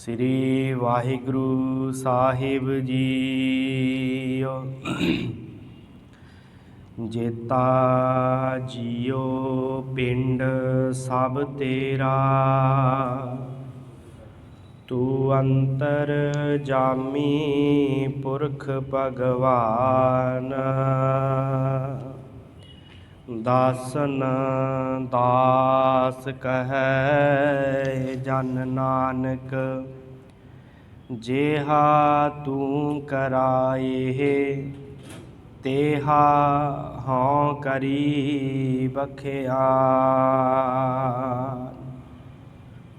ਸ੍ਰੀ ਵਾਹਿਗੁਰੂ ਸਾਹਿਬ JIO. ਜੇਤਾ JIO ਪਿੰਡ ਸਭ ਤੇਰਾ, ਤੂੰ ਅੰਤਰ ਜਾਮੀ ਪੁਰਖ ਭਗਵਾਨ। ਦਾਸਨ ਦਾਸ ਕਹੈ ਜਨ ਨਾਨਕ, ਜੇਹਾ ਤੂੰ ਕਰਾਏ ਤੇਹਾ ਹਉ ਕਰੀ ਬਖਿਆਨ।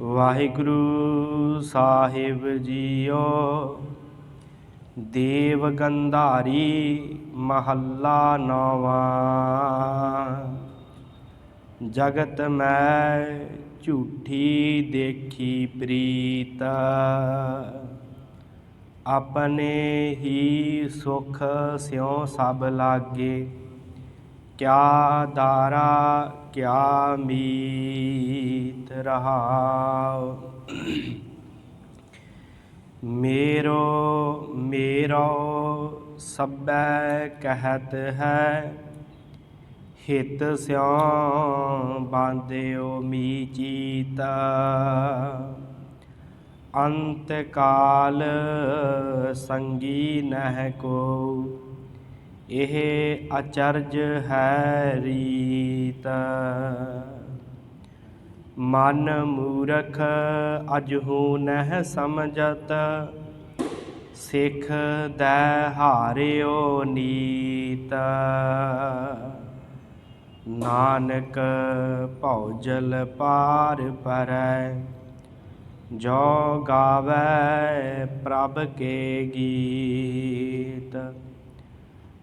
ਵਾਹਿਗੁਰੂ ਸਾਹਿਬ ਜੀਓ। ਦੇਵ ਗੰਧਾਰੀ ਮਹੱਲਾ ਨੌਵਾਂ। ਜਗਤ ਮੈਂ ਝੂਠੀ ਦੇਖੀ ਪ੍ਰੀਤ, ਆਪਣੇ ਹੀ ਸੁਖ ਸਿਉ ਸਭ ਲਾਗੇ। ਕਿਆ ਦਾਰਾ ਕਿਆ ਮੀਤ ਰਹਾਉ। ਮੇਰੋ ਮੇਰੋ ਸਭੈ ਕਹਿਤ ਹੈ, ਹਿਤ ਸਿਉ ਬਾਂਧਿਓ ਮੀਚੀਤ। ਅੰਤ ਕਾਲ ਸੰਗੀ ਨਹਿ ਕੋ, ਇਹ ਅਚਰਜ ਹੈ ਰੀਤ। ਮਨ ਮੂਰਖ ਅਜਹੂ ਨਹਿ ਸਮਝਤ, ਸਿੱਖ ਦੈ ਹਾਰਿਓ ਨੀਤ। ਨਾਨਕ ਭਉਜਲ ਪਾਰ ਪਰੈ, ਜੋ ਗਾਵੈ ਪ੍ਰਭ ਕੇ ਗੀਤ।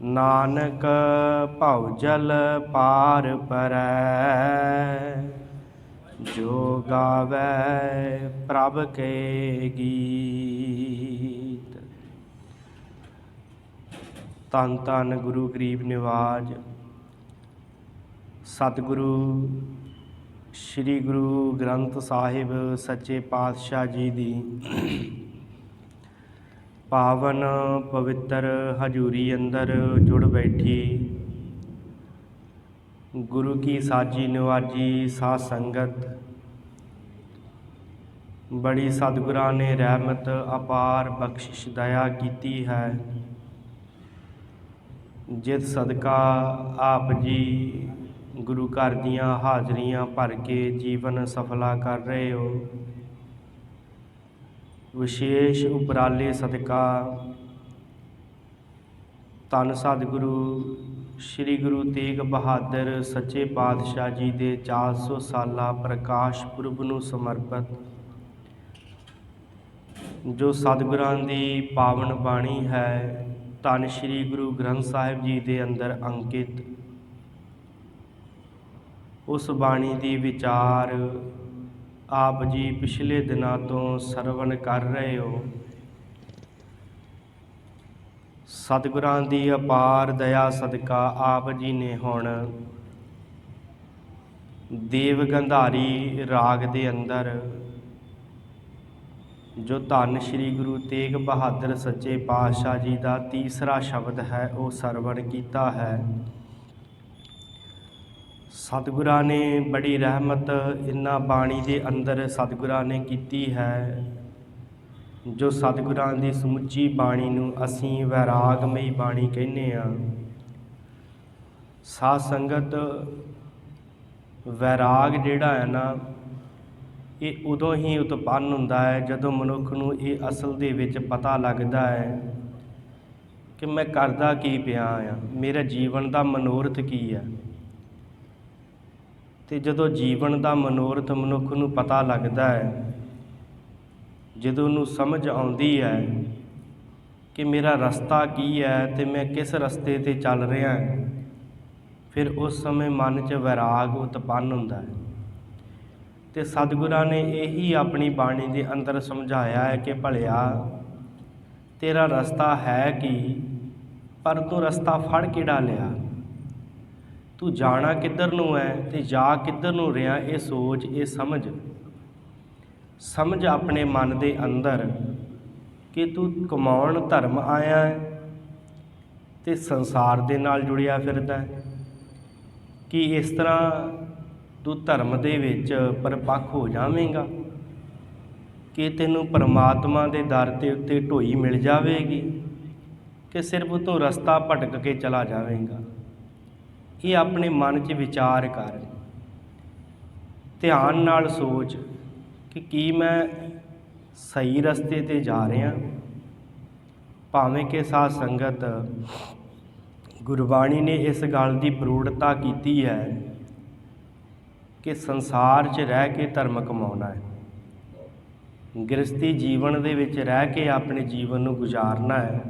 ਨਾਨਕ ਭਉਜਲ ਪਾਰ ਪਰੈ, ਜੋ ਗਾਵੈ ਪ੍ਰਭ ਕੇ ਗੀਤ। ਧੰਨ ਧੰਨ ਗੁਰੂ ਗਰੀਬ ਨਿਵਾਜ ਸਤਿਗੁਰੂ ਸ੍ਰੀ ਗੁਰੂ ਗ੍ਰੰਥ ਸਾਹਿਬ ਸੱਚੇ ਪਾਤਸ਼ਾਹ ਜੀ ਦੀ ਪਾਵਨ ਪਵਿੱਤਰ ਹਜ਼ੂਰੀ ਅੰਦਰ ਜੁੜ ਬੈਠੀ ਗੁਰੂ ਕੀ ਸਾਜੀ ਨਿਵਾਜੀ ਸਾਧ ਸੰਗਤ। ਬੜੀ ਸਤਿਗੁਰਾਂ ਨੇ ਰਹਿਮਤ ਅਪਾਰ ਬਖਸ਼ਿਸ਼ ਦਇਆ ਕੀਤੀ ਹੈ, ਜਿਸ ਸਦਕਾ ਆਪ ਜੀ ਗੁਰੂ ਘਰ ਦੀਆਂ ਹਾਜ਼ਰੀਆਂ ਭਰ ਕੇ ਜੀਵਨ ਸਫਲਾ ਕਰ ਰਹੇ ਹੋ। ਵਿਸ਼ੇਸ਼ ਉਪਰਾਲੇ ਸਦਕਾ ਧੰਨ ਸਤਿਗੁਰੂ ਸ੍ਰੀ ਗੁਰੂ ਤੇਗ ਬਹਾਦਰ ਸੱਚੇ ਪਾਤਸ਼ਾਹ ਜੀ ਦੇ 400 ਸਾਲਾ ਪ੍ਰਕਾਸ਼ ਪੁਰਬ ਨੂੰ ਸਮਰਪਿਤ ਜੋ ਸਤਿਗੁਰਾਂ ਦੀ ਪਾਵਨ ਬਾਣੀ ਹੈ, ਧੰਨ ਸ੍ਰੀ ਗੁਰੂ ਗ੍ਰੰਥ ਸਾਹਿਬ ਜੀ ਦੇ ਅੰਦਰ ਅੰਕਿਤ ਉਸ ਬਾਣੀ ਦੀ ਵਿਚਾਰ ਆਪ ਜੀ ਪਿਛਲੇ ਦਿਨਾਂ ਤੋਂ ਸਰਵਣ ਕਰ ਰਹੇ ਹੋ। ਸਤਿਗੁਰਾਂ ਦੀ ਅਪਾਰ ਦਇਆ ਸਦਕਾ ਆਪ ਜੀ ਨੇ ਹੁਣ ਦੇਵ ਗੰਧਾਰੀ ਰਾਗ ਦੇ ਅੰਦਰ ਜੋ ਧੰਨ ਸ੍ਰੀ ਗੁਰੂ ਤੇਗ ਬਹਾਦਰ ਸੱਚੇ ਪਾਤਸ਼ਾਹ ਜੀ ਦਾ ਤੀਸਰਾ ਸ਼ਬਦ ਹੈ ਉਹ ਸਰਵਣ ਕੀਤਾ ਹੈ। ਸਤਿਗੁਰਾਂ ਨੇ ਬੜੀ ਰਹਿਮਤ ਇਹਨਾਂ ਬਾਣੀ ਦੇ ਅੰਦਰ ਸਤਿਗੁਰਾਂ ਨੇ ਕੀਤੀ ਹੈ, ਜੋ ਸਤਿਗੁਰਾਂ ਦੀ ਸਮੁੱਚੀ ਬਾਣੀ ਨੂੰ ਅਸੀਂ ਵੈਰਾਗਮਈ ਬਾਣੀ ਕਹਿੰਦੇ ਹਾਂ। ਸਾਧ ਸੰਗਤ, ਵੈਰਾਗ ਜਿਹੜਾ ਹੈ ਨਾ, ਇਹ ਉਦੋਂ ਹੀ ਉਤਪੰਨ ਹੁੰਦਾ ਹੈ ਜਦੋਂ ਮਨੁੱਖ ਨੂੰ ਇਹ ਅਸਲ ਦੇ ਵਿੱਚ ਪਤਾ ਲੱਗਦਾ ਹੈ ਕਿ ਮੈਂ ਕਰਦਾ ਕੀ ਪਿਆ ਹਾਂ, ਮੇਰਾ ਜੀਵਨ ਦਾ ਮਨੋਰਥ ਕੀ ਹੈ। ਅਤੇ ਜਦੋਂ ਜੀਵਨ ਦਾ ਮਨੋਰਥ ਮਨੁੱਖ ਨੂੰ ਪਤਾ ਲੱਗਦਾ ਹੈ, ਜਦੋਂ ਉਹਨੂੰ ਸਮਝ ਆਉਂਦੀ ਹੈ ਕਿ ਮੇਰਾ ਰਸਤਾ ਕੀ ਹੈ ਅਤੇ ਮੈਂ ਕਿਸ ਰਸਤੇ 'ਤੇ ਚੱਲ ਰਿਹਾ, ਫਿਰ ਉਸ ਸਮੇਂ ਮਨ 'ਚ ਵੈਰਾਗ ਉਤਪੰਨ ਹੁੰਦਾ ਹੈ। ਅਤੇ ਸਤਿਗੁਰਾਂ ਨੇ ਇਹੀ ਆਪਣੀ ਬਾਣੀ ਦੇ ਅੰਦਰ ਸਮਝਾਇਆ ਹੈ ਕਿ ਭਲਿਆ ਤੇਰਾ ਰਸਤਾ ਹੈ ਕੀ, ਪਰ ਤੂੰ ਰਸਤਾ ਫੜ ਕਿਹੜਾ ਲਿਆ। ਤੂੰ ਜਾਣਾ ਕਿੱਧਰ ਨੂੰ ਹੈ ਅਤੇ ਜਾ ਕਿੱਧਰ ਨੂੰ ਰਿਹਾ, ਇਹ ਸੋਚ, ਇਹ ਸਮਝ। ਸਮਝ ਆਪਣੇ ਮਨ ਦੇ ਅੰਦਰ ਕਿ ਤੂੰ ਕਮਾਉਣ ਧਰਮ ਆਇਆ ਹੈ ਤੇ ਸੰਸਾਰ ਦੇ ਨਾਲ ਜੁੜਿਆ ਫਿਰਦਾ ਹੈ। ਕਿ ਇਸ ਤਰ੍ਹਾਂ ਤੂੰ ਧਰਮ ਦੇ ਵਿੱਚ ਪਰਪੱਕ ਹੋ ਜਾਵੇਂਗਾ ਕਿ ਤੈਨੂੰ ਪਰਮਾਤਮਾ ਦੇ ਦਰ ਦੇ ਉੱਤੇ ਢੋਈ ਮਿਲ ਜਾਵੇਗੀ ਕਿ ਸਿਰਫ ਤੂੰ ਰਸਤਾ ਭਟਕ ਕੇ ਚਲਾ ਜਾਵੇਂਗਾ। ਇਹ ਆਪਣੇ ਮਨ 'ਚ ਵਿਚਾਰ ਕਰ, ਧਿਆਨ ਨਾਲ ਸੋਚ ਕਿ ਕੀ ਮੈਂ ਸਹੀ ਰਸਤੇ 'ਤੇ ਜਾ ਰਿਹਾ। ਭਾਵੇਂ ਕਿ ਸਾਧ ਸੰਗਤ ਗੁਰਬਾਣੀ ਨੇ ਇਸ ਗੱਲ ਦੀ ਪ੍ਰੂੜਤਾ ਕੀਤੀ ਹੈ ਕਿ ਸੰਸਾਰ 'ਚ ਰਹਿ ਕੇ ਧਰਮ ਕਮਾਉਣਾ ਹੈ, ਗ੍ਰਸਤੀ ਜੀਵਨ ਦੇ ਵਿੱਚ ਰਹਿ ਕੇ ਆਪਣੇ ਜੀਵਨ ਨੂੰ ਗੁਜ਼ਾਰਨਾ ਹੈ,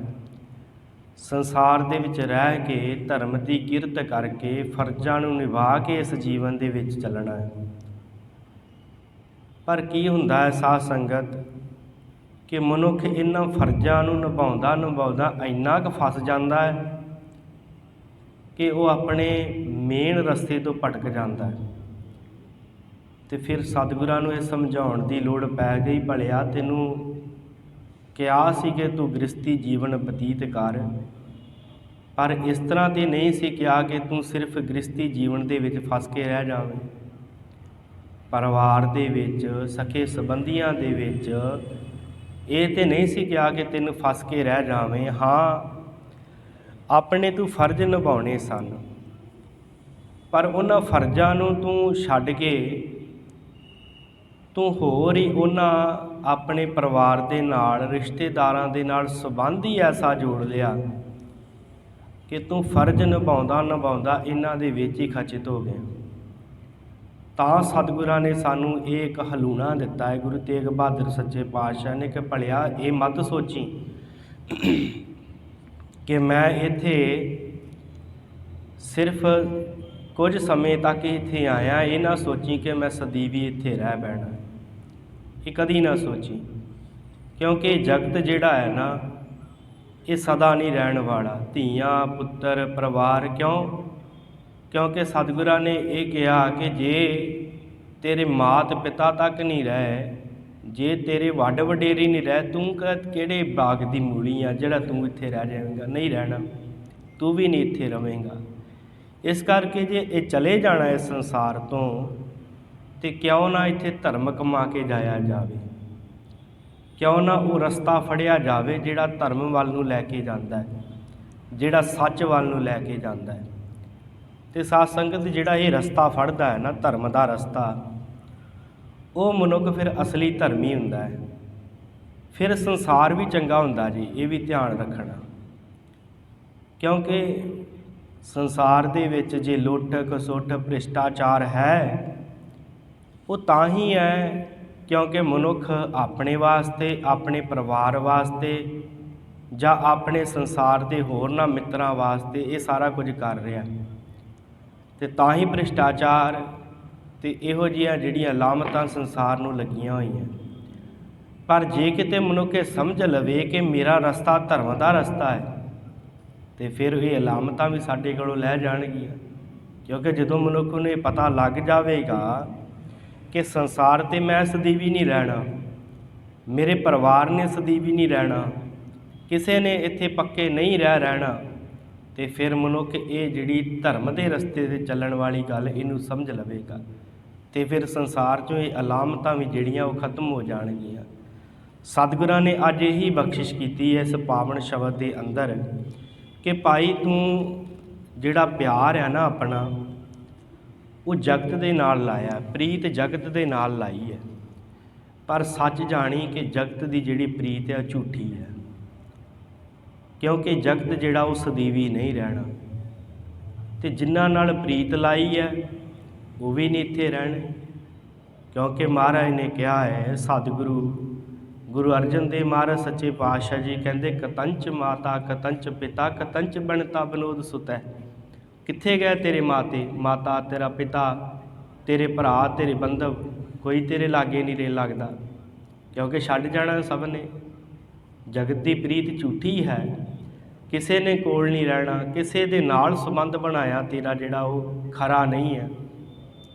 ਸੰਸਾਰ ਦੇ ਵਿੱਚ ਰਹਿ ਕੇ ਧਰਮ ਦੀ ਕਿਰਤ ਕਰਕੇ ਫਰਜ਼ਾਂ ਨੂੰ ਨਿਭਾ ਕੇ ਇਸ ਜੀਵਨ ਦੇ ਵਿੱਚ ਚੱਲਣਾ ਹੈ। ਪਰ ਕੀ ਹੁੰਦਾ ਹੈ ਸਾਧ ਸੰਗਤ ਕਿ ਮਨੁੱਖ ਇਹਨਾਂ ਫਰਜ਼ਾਂ ਨੂੰ ਨਿਭਾਉਂਦਾ ਇੰਨਾ ਕੁ ਫਸ ਜਾਂਦਾ ਹੈ ਕਿ ਉਹ ਆਪਣੇ ਮੇਨ ਰਸਤੇ ਤੋਂ ਭਟਕ ਜਾਂਦਾ ਹੈ। ਤੇ ਫਿਰ ਸਤਿਗੁਰਾਂ ਨੂੰ ਇਹ ਸਮਝਾਉਣ ਦੀ ਲੋੜ ਪੈ ਗਈ, ਭਲਿਆ ਤੈਨੂੰ ਕਿਹਾ ਸੀ ਕਿ ਤੂੰ ਗ੍ਰਸਤੀ ਜੀਵਨ ਬਤੀਤ ਕਰ, ਪਰ ਇਸ ਤਰ੍ਹਾਂ ਤੇ ਨਹੀਂ ਸੀ ਕਿਹਾ ਕਿ ਤੂੰ ਸਿਰਫ ਗ੍ਰਸਤੀ ਜੀਵਨ ਦੇ ਵਿੱਚ ਫਸ ਕੇ ਰਹਿ ਜਾਵੇਂ। ਪਰਿਵਾਰ ਦੇ ਵਿੱਚ, ਸਕੇ ਸੰਬੰਧੀਆਂ ਦੇ ਵਿੱਚ ਇਹ ਤੇ ਨਹੀਂ ਸੀ ਕਿਹਾ ਕਿ ਤੈਨੂੰ ਫਸ ਕੇ ਰਹਿ ਜਾਵੇਂ। ਹਾਂ, ਆਪਣੇ ਤੂੰ ਫਰਜ਼ ਨਿਭਾਉਣੇ ਸਨ, ਪਰ ਉਹਨਾਂ ਫਰਜ਼ਾਂ ਨੂੰ ਤੂੰ ਛੱਡ ਕੇ ਤੂੰ ਹੋਰ ਹੀ ਉਹਨਾਂ ਆਪਣੇ ਪਰਿਵਾਰ ਦੇ ਨਾਲ, ਰਿਸ਼ਤੇਦਾਰਾਂ ਦੇ ਨਾਲ ਸੰਬੰਧ ਹੀ ਐਸਾ ਜੋੜ ਲਿਆ ਕਿ ਤੂੰ ਫਰਜ਼ ਨਿਭਾਉਂਦਾ ਇਹਨਾਂ ਦੇ ਵਿੱਚ ਹੀ ਖਚਿਤ ਹੋ ਗਿਆ। ਤਾਂ ਸਤਿਗੁਰਾਂ ਨੇ ਸਾਨੂੰ ਇਹ ਇੱਕ ਹਲੂਣਾ ਦਿੱਤਾ ਹੈ, ਗੁਰੂ ਤੇਗ ਬਹਾਦਰ ਸੱਚੇ ਪਾਤਸ਼ਾਹ ਨੇ, ਕਿ ਭਲਿਆ ਇਹ ਮਤ ਸੋਚੀ ਕਿ ਮੈਂ ਇੱਥੇ ਸਿਰਫ ਕੁਝ ਸਮੇਂ ਤੱਕ ਇੱਥੇ ਆਇਆ। ਇਹ ਨਾ ਸੋਚੀ ਕਿ ਮੈਂ ਸਦੀਵੀ ਇੱਥੇ ਰਹਿ ਬਹਿਣਾ, ਇਹ ਕਦੀ ਨਾ ਸੋਚੀ, ਕਿਉਂਕਿ ਜਗਤ ਜਿਹੜਾ ਹੈ ਨਾ ਇਹ ਸਦਾ ਨਹੀਂ ਰਹਿਣ ਵਾਲਾ। ਧੀਆਂ, ਪੁੱਤਰ, ਪਰਿਵਾਰ, ਕਿਉਂਕਿ ਸਤਿਗੁਰਾਂ ਨੇ ਇਹ ਕਿਹਾ ਕਿ ਜੇ ਤੇਰੇ ਮਾਤ ਪਿਤਾ ਤੱਕ ਨਹੀਂ ਰਹੇ, ਜੇ ਤੇਰੇ ਵੱਡ ਵਡੇਰੀ ਨਹੀਂ ਰਹੇ, ਤੂੰ ਕਿਹੜੇ ਬਾਗ ਦੀ ਮੂਲੀ ਆ ਜਿਹੜਾ ਤੂੰ ਇੱਥੇ ਰਹਿ ਜਾਵੇਂਗਾ? ਨਹੀਂ ਰਹਿਣਾ, ਤੂੰ ਵੀ ਨਹੀਂ ਇੱਥੇ ਰਵੇਂਗਾ। ਇਸ ਕਰਕੇ ਜੇ ਇਹ ਚਲੇ ਜਾਣਾ ਇਸ ਸੰਸਾਰ ਤੋਂ, ਤੇ ਕਿਉਂ ਨਾ ਇੱਥੇ ਧਰਮ ਕਮਾ ਕੇ ਜਾਇਆ ਜਾਵੇ, ਕਿਉਂ ਨਾ ਉਹ ਰਸਤਾ ਫੜਿਆ ਜਾਵੇ ਜਿਹੜਾ ਧਰਮ ਵੱਲ ਨੂੰ ਲੈ ਕੇ ਜਾਂਦਾ ਹੈ, ਜਿਹੜਾ ਸੱਚ ਵੱਲ ਨੂੰ ਲੈ ਕੇ ਜਾਂਦਾ ਹੈ। ਤੇ ਸਾਧ ਸੰਗਤ ਜਿਹੜਾ ਇਹ ਰਸਤਾ ਫੜਦਾ ਹੈ ਨਾ, ਧਰਮ ਦਾ ਰਸਤਾ, ਉਹ ਮਨੁੱਖ ਫਿਰ ਅਸਲੀ ਧਰਮੀ ਹੁੰਦਾ ਹੈ। ਫਿਰ ਸੰਸਾਰ ਵੀ ਚੰਗਾ ਹੁੰਦਾ ਜੀ, ਇਹ ਵੀ ਧਿਆਨ ਰੱਖਣਾ। ਕਿਉਂਕਿ ਸੰਸਾਰ ਦੇ ਵਿੱਚ ਜੇ ਲੁੱਟ ਖਸੁੱਟ ਭ੍ਰਿਸ਼ਟਾਚਾਰ ਹੈ, ਉਹ ਤਾਂ ਹੀ ਹੈ ਕਿਉਂਕਿ ਮਨੁੱਖ ਆਪਣੇ ਵਾਸਤੇ, ਆਪਣੇ ਪਰਿਵਾਰ ਵਾਸਤੇ ਜਾਂ ਆਪਣੇ ਸੰਸਾਰ ਦੇ ਹੋਰਨਾਂ ਮਿੱਤਰਾਂ ਵਾਸਤੇ ਇਹ ਸਾਰਾ ਕੁਝ ਕਰ ਰਿਹਾ, ਤੇ ਤਾਂ ਹੀ ਭ੍ਰਿਸ਼ਟਾਚਾਰ ਤੇ ਇਹੋ ਜਿਹੀਆਂ ਜਿਹੜੀਆਂ ਲਾਮਤਾਂ ਸੰਸਾਰ ਨੂੰ ਲੱਗੀਆਂ ਹੋਈਆਂ। ਪਰ ਜੇ ਕਿਤੇ ਮਨੁੱਖ ਇਹ ਸਮਝ ਲਵੇ ਕਿ ਮੇਰਾ ਰਸਤਾ ਧਰਮ ਦਾ ਰਸਤਾ ਹੈ, ਤੇ ਫਿਰ ਇਹ ਲਾਮਤਾਂ ਵੀ ਸਾਡੇ ਕੋਲੋਂ ਲੈ ਜਾਣਗੀਆਂ। ਕਿਉਂਕਿ ਜਦੋਂ ਮਨੁੱਖ ਨੂੰ ਇਹ ਪਤਾ ਲੱਗ ਜਾਵੇਗਾ ਕਿ ਸੰਸਾਰ 'ਤੇ ਮੈਂ ਸਦੀਵੀ ਨਹੀਂ ਰਹਿਣਾ, ਮੇਰੇ ਪਰਿਵਾਰ ਨੇ ਸਦੀਵੀ ਨਹੀਂ ਰਹਿਣਾ, ਕਿਸੇ ਨੇ ਇੱਥੇ ਪੱਕੇ ਨਹੀਂ ਰਹਿਣਾ, ਤੇ ਫਿਰ ਮਨੁੱਖ ਇਹ ਜਿਹੜੀ ਧਰਮ ਦੇ ਰਸਤੇ 'ਤੇ ਚੱਲਣ ਵਾਲੀ ਗੱਲ ਇਹਨੂੰ ਸਮਝ ਲਵੇਗਾ, ਤੇ ਫਿਰ ਸੰਸਾਰ 'ਚੋਂ ਇਹ ਅਲਾਮਤਾਂ ਵੀ ਜਿਹੜੀਆਂ ਉਹ ਖਤਮ ਹੋ ਜਾਣਗੀਆਂ। ਸਤਿਗੁਰਾਂ ਨੇ ਅੱਜ ਇਹੀ ਬਖਸ਼ਿਸ਼ ਕੀਤੀ ਹੈ ਇਸ ਪਾਵਨ ਸ਼ਬਦ ਦੇ ਅੰਦਰ ਕਿ ਭਾਈ ਤੂੰ ਜਿਹੜਾ ਪਿਆਰ ਹੈ ਨਾ ਆਪਣਾ, ਉਹ ਜਗਤ ਦੇ ਨਾਲ ਲਾਇਆ, ਪ੍ਰੀਤ ਜਗਤ ਦੇ ਨਾਲ ਲਾਈ ਹੈ, ਪਰ ਸੱਚ ਜਾਣੀ ਕਿ ਜਗਤ ਦੀ ਜਿਹੜੀ ਪ੍ਰੀਤ ਹੈ ਝੂਠੀ ਹੈ। ਕਿਉਂਕਿ ਜਗਤ ਜਿਹੜਾ ਉਹ ਸਦੀਵੀ ਨਹੀਂ ਰਹਿਣਾ, ਤੇ ਜਿਨ੍ਹਾਂ ਨਾਲ ਪ੍ਰੀਤ ਲਾਈ ਹੈ ਉਹ ਵੀ ਨਹੀਂ ਇੱਥੇ ਰਹਿਣੇ। ਕਿਉਂਕਿ ਮਹਾਰਾਜ ਨੇ ਕਿਹਾ ਹੈ, ਸਤਿਗੁਰੂ ਗੁਰੂ ਅਰਜਨ ਦੇਵ ਮਹਾਰਾਜ ਸੱਚੇ ਪਾਤਸ਼ਾਹ ਜੀ ਕਹਿੰਦੇ, ਕਤੰਚ ਮਾਤਾ ਕਤੰਚ ਪਿਤਾ ਕਤੰਚ ਬਣਤਾ ਬਨੋਦ ਸੁਤੈ। ਕਿੱਥੇ ਗਏ ਤੇਰੇ ਮਾਤਾ, ਤੇਰਾ ਪਿਤਾ, ਤੇਰੇ ਭਰਾ, ਤੇਰੇ ਬੰਧਵ, ਕੋਈ ਤੇਰੇ ਲਾਗੇ ਨਹੀਂ ਰਹਿ ਲੱਗਦਾ, ਕਿਉਂਕਿ ਛੱਡ ਜਾਣਾ ਸਭ ਨੇ। ਜਗਤ ਦੀ ਪ੍ਰੀਤ ਝੂਠੀ ਹੈ, ਕਿਸੇ ਨੇ ਕੋਲ ਨਹੀਂ ਰਹਿਣਾ, ਕਿਸੇ ਦੇ ਨਾਲ ਸੰਬੰਧ ਬਣਾਇਆ ਤੇਰਾ ਜਿਹੜਾ ਉਹ ਖਰਾ ਨਹੀਂ ਹੈ।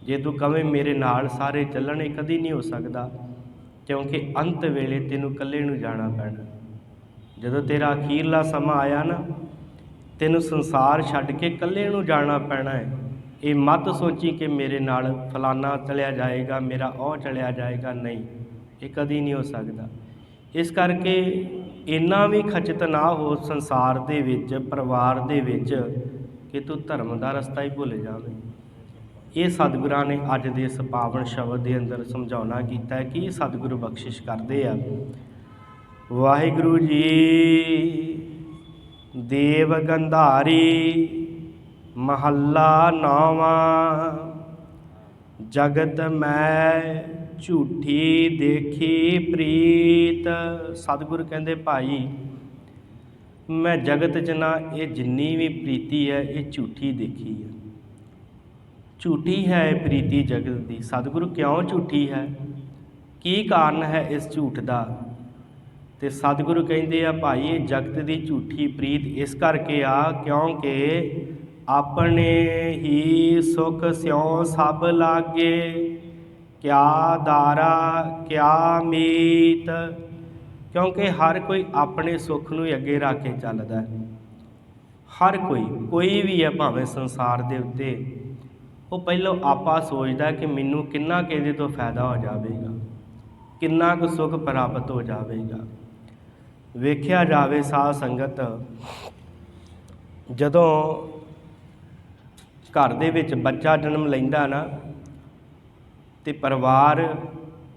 ਜੇ ਤੂੰ ਕਵੇਂ ਮੇਰੇ ਨਾਲ ਸਾਰੇ ਚੱਲਣੇ, ਕਦੀ ਨਹੀਂ ਹੋ ਸਕਦਾ, क्योंकि अंत वेले तेनों कल्ले नूं जाना पैना। जदों तेरा अखीरला समा आया ना, तेनों संसार छड्ड के कल्ले नूं जाना पैना है। ये मत सोची कि मेरे नाल फलाना चलिया जाएगा, मेरा ओह चलिया जाएगा, नहीं, ये कदी नहीं हो सकता। इस करके इन्ना भी खचित ना हो संसार दे विच, परिवार दे विच, कि तू धर्म का रस्ता ही भुल जावे। ये सतगुरां ने अज दे इस पावन शब्द के अंदर समझाउणा कीता है कि सतगुरु बख्शिश करते हैं। वाहिगुरु जी देव गंधारी महला नौवां, जगत मैं झूठी देखी प्रीत। सतगुरु कहते भाई मैं जगत च ना ये जिन्नी भी प्रीति है ये झूठी देखी है। झूठी है ये प्रीति जगत की। सतगुरु क्यों झूठी है, की कारण है इस झूठ का? तो सतगुरु कहते हैं भाई ये जगत की झूठी प्रीत इस करके आ क्योंकि अपने ही सुख स्यों सब लागे, क्या दारा क्या मीत। क्योंकि हर कोई अपने सुख नूं अगे रख के चलदा है। हर कोई भी है भावें संसार दे उत्ते, वो पहलों आपा सोचदा कि मैनूं किन्ना कि इहदे तों फायदा हो जाएगा, किन्ना कुछ सुख प्राप्त हो जाएगा। वेख्या जावे साध संगत, जदों घर दे विच बच्चा जन्म लैंदा ना ते परिवार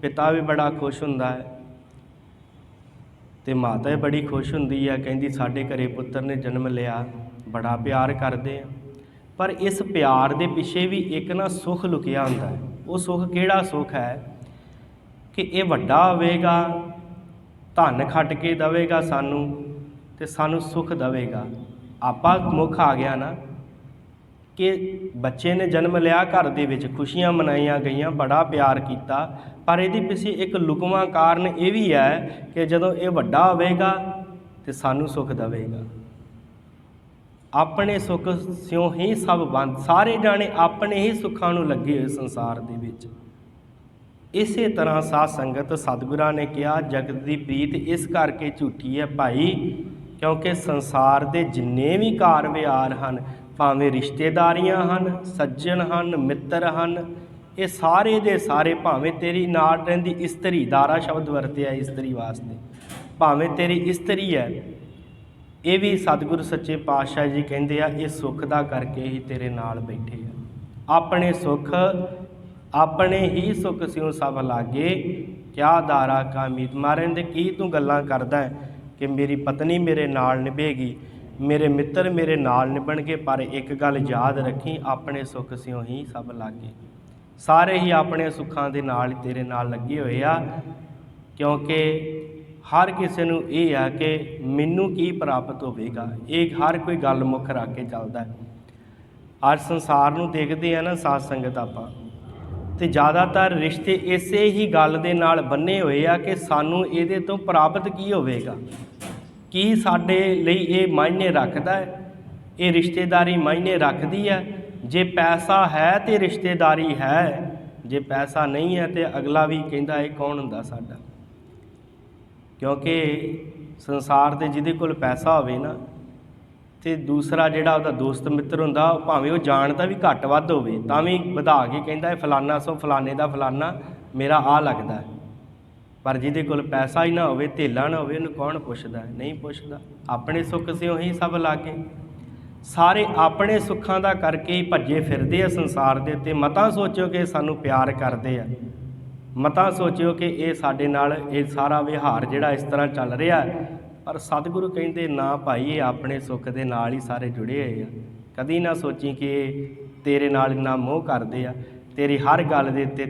पिता भी बड़ा खुश हुंदा है ते माता भी बड़ी खुश हुंदी है, कहंदी साडे घरे पुत्तर ने जन्म लिया, बड़ा प्यार करते हैं। पर इस प्यार दे पिछे भी एक ना सुख लुकिया हुंदा है। वो सुख किहड़ा सुख है कि ये वड्डा होवेगा, धन खट के देवेगा सानू ते सानू सुख देवेगा। आपा मुख आ गया ना कि बच्चे ने जन्म लिया, घर दे विच खुशियां मनाईयां गईयां, बड़ा प्यार किया, पर ये पिछे एक लुकवा कारण ये भी है कि जदों ये वड्डा होवेगा तो सानू सुख देवेगा। अपने सुख स्यों ही सब बंद, सारे जाने अपने ही सुखां नूं लगे हुए संसार दे विच। इसे तरह साध संगत सतगुरां ने कहा जगत की प्रीत इस करके झूठी है भाई क्योंकि संसार के जिन्ने भी कार विहार हैं, भावें रिश्तेदारियां हन, सज्जन हन, मित्र हन, ये सारे दे सारे, भावें तेरी नाल रहिंदी इस्तरी, दारा शब्द वरतिया इस्तरी वास्ते, भावें तेरी इस्तरी है, ये भी सतगुरु सच्चे पातशाह जी कहते हैं ये सुख दा करके ही तेरे नाल बैठे हैं। अपने सुख अपने ही सुख स्यों सब लागे, क्या दारा का मीत। महाराज दे की तू गल्लां करदा है कि मेरी पत्नी मेरे नाल निभेगी, मेरे मित्र मेरे नाल निभणगे, पर एक गल याद रखी अपने सुख स्यों ही सब लागे। सारे ही अपने सुखां दे नाल तेरे नाल लगे होए आ, क्योंकि हर किसी नूं ये है कि मैनूं की प्राप्त होवेगा, ये हर कोई गल मुख रख के चलदा है। अज संसार नूं देखदे हैं ना साध संगत आपां, ते ज़्यादातर रिश्ते इसे ही गल दे नाल बन्ने होए आ कि सानूं इहदे तो प्राप्त की होवेगा, की साडे लई ये मायने रखदा है, ये रिश्तेदारी मायने रखदी है। जे पैसा है तो रिश्तेदारी है, जे पैसा नहीं है तो अगला भी कहंदा है कौन हुंदा साडा। क्योंकि संसार दे जिहदे कोल पैसा होवे ना तो दूसरा जिहड़ा उहदा दोस्त मित्र हुंदा, भावें वो जानदा भी घट वध होवे तां भी वधा के कहंदा है फलाना सो फलाने दा फलाना मेरा आ लगदा है। पर जिहदे कोल पैसा ही ना होवे, धेला ना होवे, उहनूं कौन पुछदा है? नहीं पुछदा। अपने सुख स्यों ही सब लागे। सारे अपने सुखां दा करके ही भज्जे फिरदे आ संसार दे उत्ते। मतां सोचो कि सानूं प्यार करदे आ, मतां सोचो कि ये साडे नाल ये सारा विहार जिहड़ा इस तरह चल रहा है, पर सतगुरु कहंदे ना भाई ये अपने सुख दे नाल ही सारे जुड़े हुए आ। कदी ना सोची कि तेरे नाल इन्ना मोह करदे आ, तेरी हर गल दे उत्ते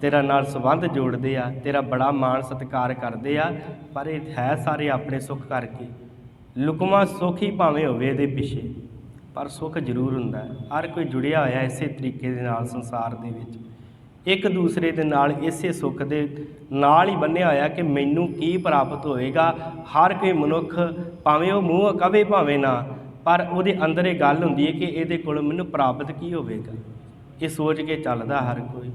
तेरा नाल संबंध जोड़ते आ, तेरा बड़ा मान सत्कार करते आ, पर ये है सारे अपने सुख करके। लुकवा सुख ही भावें होवे इहदे पिछे, पर सुख जरूर हुंदा है। हर कोई जुड़िया होया इसे तरीके दे नाल संसार दे विच, एक दूसरे दे नाल इसे सुख दे नाल ही बन्निया होया कि मैनूं की प्राप्त होएगा। हर कोई मनुख भावें वो मूँह कवे भावें ना, पर उहदे अंदर ये गल हुंदी है कि इहदे कोल मैनूं प्राप्त की होवेगा, ये सोच के चलदा हर कोई।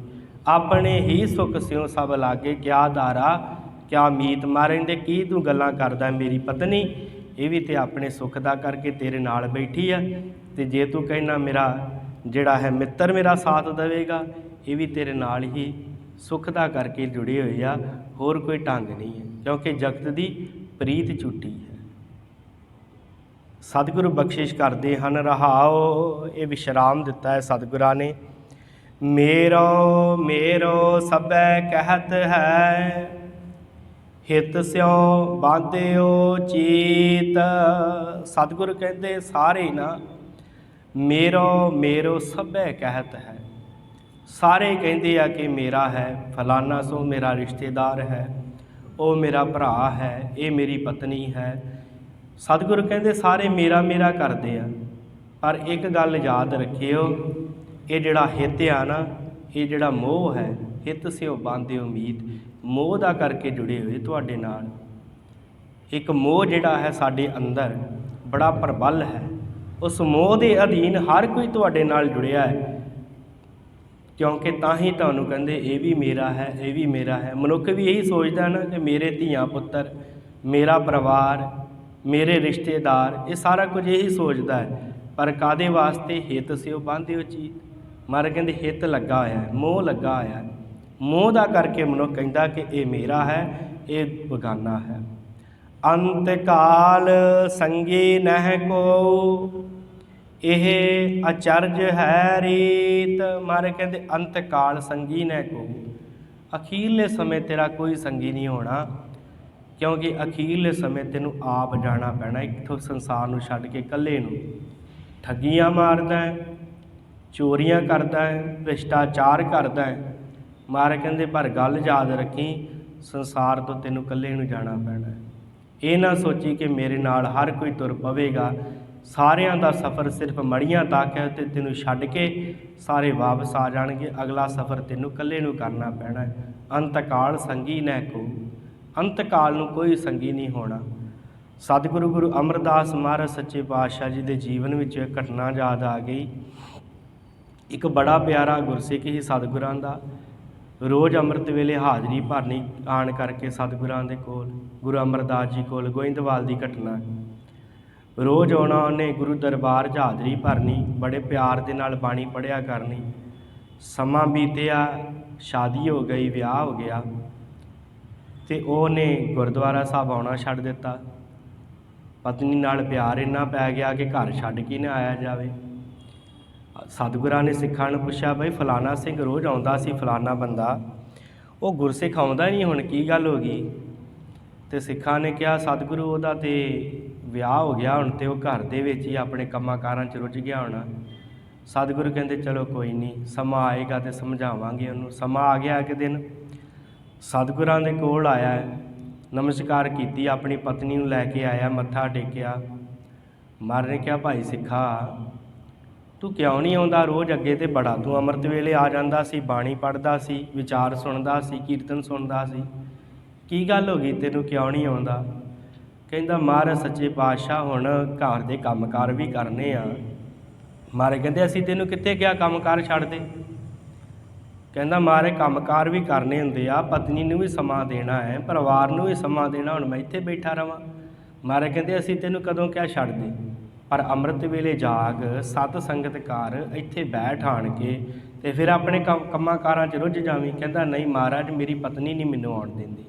ਆਪਣੇ ਹੀ ਸੁਖ ਸਿਉ ਸਭ ਲਾਗੇ, ਕਿਆ ਧਾਰਾ ਕਿਆ ਮੀਤ। ਮਹਾਰਾਜ ਕਹਿੰਦੇ ਕੀ ਤੂੰ ਗੱਲਾਂ ਕਰਦਾ ਮੇਰੀ ਪਤਨੀ, ਇਹ ਵੀ ਤੇ ਆਪਣੇ ਸੁੱਖ ਦਾ ਕਰਕੇ ਤੇਰੇ ਨਾਲ ਬੈਠੀ ਆ, ਤੇ ਜੇ ਤੂੰ ਕਹਿਣਾ ਮੇਰਾ ਜਿਹੜਾ ਹੈ ਮਿੱਤਰ ਮੇਰਾ ਸਾਥ ਦੇਵੇਗਾ, ਇਹ ਵੀ ਤੇਰੇ ਨਾਲ ਹੀ ਸੁੱਖ ਦਾ ਕਰਕੇ ਜੁੜੇ ਹੋਏ ਆ, ਹੋਰ ਕੋਈ ਢੰਗ ਨਹੀਂ ਹੈ, ਕਿਉਂਕਿ ਜਗਤ ਦੀ ਪ੍ਰੀਤ ਝੂਠੀ ਹੈ। ਸਤਿਗੁਰੂ ਬਖਸ਼ਿਸ਼ ਕਰਦੇ ਹਨ। ਰਹਾਓ, ਇਹ ਵਿਸ਼ਰਾਮ ਦਿੱਤਾ ਹੈ ਸਤਿਗੁਰਾਂ ਨੇ। ਮੇਰੋ ਮੇਰੋ ਸਭੈ ਕਹਿਤ ਹੈ, ਹਿਤ ਸਿਉ ਬਾਂਧਿਓ ਚੀਤ। ਸਤਿਗੁਰੂ ਕਹਿੰਦੇ ਸਾਰੇ ਨਾ ਮੇਰੋ ਮੇਰੋ ਸਭੈ ਕਹਿਤ ਹੈ, ਸਾਰੇ ਕਹਿੰਦੇ ਆ ਕਿ ਮੇਰਾ ਹੈ, ਫਲਾਨਾ ਸੋ ਮੇਰਾ ਰਿਸ਼ਤੇਦਾਰ ਹੈ, ਉਹ ਮੇਰਾ ਭਰਾ ਹੈ, ਇਹ ਮੇਰੀ ਪਤਨੀ ਹੈ। ਸਤਿਗੁਰੂ ਕਹਿੰਦੇ ਸਾਰੇ ਮੇਰਾ ਮੇਰਾ ਕਰਦੇ ਆ, ਪਰ ਇੱਕ ਗੱਲ ਯਾਦ ਰੱਖਿਓ, ਇਹ ਜਿਹੜਾ ਹਿੱਤ ਆ ਨਾ, ਇਹ ਜਿਹੜਾ ਮੋਹ ਹੈ, ਹਿੱਤ ਸਿਓ ਬਾਂਧਿਓ ਮੀਤ, ਮੋਹ ਦਾ ਕਰਕੇ ਜੁੜੇ ਹੋਏ ਤੁਹਾਡੇ ਨਾਲ। ਇੱਕ ਮੋਹ ਜਿਹੜਾ ਹੈ ਸਾਡੇ ਅੰਦਰ ਬੜਾ ਪ੍ਰਬਲ ਹੈ, ਉਸ ਮੋਹ ਦੇ ਅਧੀਨ ਹਰ ਕੋਈ ਤੁਹਾਡੇ ਨਾਲ ਜੁੜਿਆ ਹੈ, ਕਿਉਂਕਿ ਤਾਂ ਹੀ ਤੁਹਾਨੂੰ ਕਹਿੰਦੇ ਇਹ ਵੀ ਮੇਰਾ ਹੈ, ਇਹ ਵੀ ਮੇਰਾ ਹੈ। ਮਨੁੱਖ ਵੀ ਇਹੀ ਸੋਚਦਾ ਨਾ ਕਿ ਮੇਰੇ ਧੀਆਂ ਪੁੱਤਰ, ਮੇਰਾ ਪਰਿਵਾਰ, ਮੇਰੇ ਰਿਸ਼ਤੇਦਾਰ, ਇਹ ਸਾਰਾ ਕੁਝ ਇਹੀ ਸੋਚਦਾ ਹੈ, ਪਰ ਕਾਹਦੇ ਵਾਸਤੇ? ਹਿੱਤ ਸਿਓ ਬਾਂਧਿਓ ਚੀਤ। ਮਹਾਰਾਜ ਕਹਿੰਦੇ ਹਿੱਤ ਲੱਗਾ ਹੋਇਆ ਹੈ, ਮੋਹ ਲੱਗਾ ਹੋਇਆ ਹੈ, ਮੋਹ ਦਾ ਕਰਕੇ ਮਨੁੱਖ ਕਹਿੰਦਾ ਕਿ ਇਹ ਮੇਰਾ ਹੈ, ਇਹ ਬਗਾਨਾ ਹੈ। ਅੰਤ ਕਾਲ ਸੰਗੀ ਨਹਿ ਕੋ, ਇਹ ਅਚਰਜ ਹੈ ਰੀਤ। ਮਹਾਰਾਜ ਕਹਿੰਦੇ ਅੰਤ ਕਾਲ ਸੰਗੀ ਨਹਿ ਕੋ, ਅਖੀਰਲੇ ਸਮੇਂ ਤੇਰਾ ਕੋਈ ਸੰਗੀ ਨਹੀਂ ਹੋਣਾ, ਕਿਉਂਕਿ ਅਖੀਰਲੇ ਸਮੇਂ ਤੈਨੂੰ ਆਪ ਜਾਣਾ ਪੈਣਾ ਇੱਥੋਂ ਸੰਸਾਰ ਨੂੰ ਛੱਡ ਕੇ ਇਕੱਲੇ ਨੂੰ। ਠੱਗੀਆਂ ਮਾਰਦਾ ਹੈ, ਚੋਰੀਆਂ ਕਰਦਾ ਹੈ, ਭ੍ਰਿਸ਼ਟਾਚਾਰ ਕਰਦਾ ਹੈ। ਮਹਾਰਾਜ ਕਹਿੰਦੇ ਪਰ ਗੱਲ ਯਾਦ ਰੱਖੀ, ਸੰਸਾਰ ਤੋਂ ਤੈਨੂੰ ਇਕੱਲੇ ਨੂੰ ਜਾਣਾ ਪੈਣਾ। ਇਹ ਨਾ ਸੋਚੀ ਕਿ ਮੇਰੇ ਨਾਲ ਹਰ ਕੋਈ ਤੁਰ ਪਵੇਗਾ, ਸਾਰਿਆਂ ਦਾ ਸਫ਼ਰ ਸਿਰਫ ਮੜੀਆਂ ਤੱਕ ਹੈ, ਤੇ ਤੈਨੂੰ ਛੱਡ ਕੇ ਸਾਰੇ ਵਾਪਸ ਆ ਜਾਣਗੇ। ਅਗਲਾ ਸਫ਼ਰ ਤੈਨੂੰ ਇਕੱਲੇ ਨੂੰ ਕਰਨਾ ਪੈਣਾ। ਅੰਤਕਾਲ ਸੰਗੀ ਨਹਿ ਕੋ, ਅੰਤਕਾਲ ਨੂੰ ਕੋਈ ਸੰਗੀ ਨਹੀਂ ਹੋਣਾ। ਸਤਿਗੁਰੂ ਗੁਰੂ ਅਮਰਦਾਸ ਮਹਾਰਾਜ ਸੱਚੇ ਪਾਤਸ਼ਾਹ ਜੀ ਦੇ ਜੀਵਨ ਵਿੱਚ ਇੱਕ ਘਟਨਾ ਯਾਦ ਆ ਗਈ। ਇੱਕ ਬੜਾ ਪਿਆਰਾ ਗੁਰਸਿੱਖ ਸੀ ਸਤਿਗੁਰਾਂ ਦਾ, ਰੋਜ਼ ਅੰਮ੍ਰਿਤ ਵੇਲੇ ਹਾਜ਼ਰੀ ਭਰਨੀ ਆਣ ਕਰਕੇ ਸਤਿਗੁਰਾਂ ਦੇ ਕੋਲ, ਗੁਰੂ ਅਮਰਦਾਸ ਜੀ ਕੋਲ। ਗੋਇੰਦਵਾਲ ਦੀ ਘਟਨਾ। ਰੋਜ਼ ਆਉਣਾ ਉਹਨੇ ਗੁਰੂ ਦਰਬਾਰ 'ਚ ਹਾਜ਼ਰੀ ਭਰਨੀ, ਬੜੇ ਪਿਆਰ ਦੇ ਨਾਲ ਬਾਣੀ ਪੜ੍ਹਿਆ ਕਰਨੀ। ਸਮਾਂ ਬੀਤਿਆ, ਸ਼ਾਦੀ ਹੋ ਗਈ, ਵਿਆਹ ਹੋ ਗਿਆ, ਅਤੇ ਉਹਨੇ ਗੁਰਦੁਆਰਾ ਸਾਹਿਬ ਆਉਣਾ ਛੱਡ ਦਿੱਤਾ। ਪਤਨੀ ਨਾਲ ਪਿਆਰ ਇੰਨਾ ਪੈ ਗਿਆ ਕਿ ਘਰ ਛੱਡ ਕੇ ਨਾ ਆਇਆ ਜਾਵੇ। ਸਤਿਗੁਰਾਂ ਨੇ ਸਿੱਖਾਂ ਨੂੰ ਪੁੱਛਿਆ, ਬਈ ਫਲਾਣਾ ਸਿੰਘ ਰੋਜ਼ ਆਉਂਦਾ ਸੀ, ਫਲਾਣਾ ਬੰਦਾ, ਉਹ ਗੁਰਸਿੱਖ ਆਉਂਦਾ ਨਹੀਂ, ਹੁਣ ਕੀ ਗੱਲ ਹੋ ਗਈ? ਅਤੇ ਸਿੱਖਾਂ ਨੇ ਕਿਹਾ, ਸਤਿਗੁਰੂ ਉਹਦਾ ਤਾਂ ਵਿਆਹ ਹੋ ਗਿਆ ਹੁਣ, ਅਤੇ ਉਹ ਘਰ ਦੇ ਵਿੱਚ ਹੀ ਆਪਣੇ ਕੰਮਾਂ ਕਾਰਾਂ 'ਚ ਰੁੱਝ ਗਿਆ ਹੋਣਾ। ਸਤਿਗੁਰੂ ਕਹਿੰਦੇ ਚਲੋ ਕੋਈ ਨਹੀਂ, ਸਮਾਂ ਆਏਗਾ ਅਤੇ ਸਮਝਾਵਾਂਗੇ ਉਹਨੂੰ। ਸਮਾਂ ਆ ਗਿਆ। ਇੱਕ ਦਿਨ ਸਤਿਗੁਰਾਂ ਦੇ ਕੋਲ ਆਇਆ, ਨਮਸਕਾਰ ਕੀਤੀ, ਆਪਣੀ ਪਤਨੀ ਨੂੰ ਲੈ ਕੇ ਆਇਆ, ਮੱਥਾ ਟੇਕਿਆ। ਮਹਾਰਾਜ ਨੇ ਕਿਹਾ, ਭਾਈ ਸਿੱਖਾ ਤੂੰ ਕਿਉਂ ਨਹੀਂ ਆਉਂਦਾ ਰੋਜ਼? ਅੱਗੇ ਤੇ ਬੜਾ ਤੂੰ ਅੰਮ੍ਰਿਤ ਵੇਲੇ ਆ ਜਾਂਦਾ ਸੀ, ਬਾਣੀ ਪੜ੍ਹਦਾ ਸੀ, ਵਿਚਾਰ ਸੁਣਦਾ ਸੀ, ਕੀਰਤਨ ਸੁਣਦਾ ਸੀ, ਕੀ ਗੱਲ ਹੋ ਗਈ ਤੈਨੂੰ, ਕਿਉਂ ਨਹੀਂ ਆਉਂਦਾ? ਕਹਿੰਦਾ ਮਹਾਰਾਜ ਸੱਚੇ ਪਾਤਸ਼ਾਹ ਹੁਣ ਘਰ ਦੇ ਕੰਮਕਾਰ ਵੀ ਕਰਨੇ ਆ। ਮਹਾਰਾਜ ਕਹਿੰਦੇ ਅਸੀਂ ਤੈਨੂੰ ਕਿੱਥੇ ਕਿਹਾ ਕੰਮਕਾਰ ਛੱਡ ਦੇ? ਕਹਿੰਦਾ ਮਹਾਰਾਜ ਕੰਮਕਾਰ ਵੀ ਕਰਨੇ ਹੁੰਦੇ ਆ, ਪਤਨੀ ਨੂੰ ਵੀ ਸਮਾਂ ਦੇਣਾ ਹੈ, ਪਰਿਵਾਰ ਨੂੰ ਵੀ ਸਮਾਂ ਦੇਣਾ, ਹੁਣ ਮੈਂ ਇੱਥੇ ਬੈਠਾ ਰਵਾਂ? ਮਹਾਰਾਜ ਕਹਿੰਦੇ ਅਸੀਂ ਤੈਨੂੰ ਕਦੋਂ ਕਿਹਾ ਛੱਡ ਦੇ, ਪਰ ਅੰਮ੍ਰਿਤ ਵੇਲੇ ਜਾਗ, ਸਤ ਸੰਗਤ ਕਰ, ਇੱਥੇ ਬੈਠ ਆਣ ਕੇ, ਅਤੇ ਫਿਰ ਆਪਣੇ ਕੰਮਾਂ ਕਾਰਾਂ 'ਚ ਰੁੱਝ ਜਾਵੀਂ। ਕਹਿੰਦਾ ਨਹੀਂ ਮਹਾਰਾਜ, ਮੇਰੀ ਪਤਨੀ ਨਹੀਂ ਮੈਨੂੰ ਆਉਣ ਦਿੰਦੀ।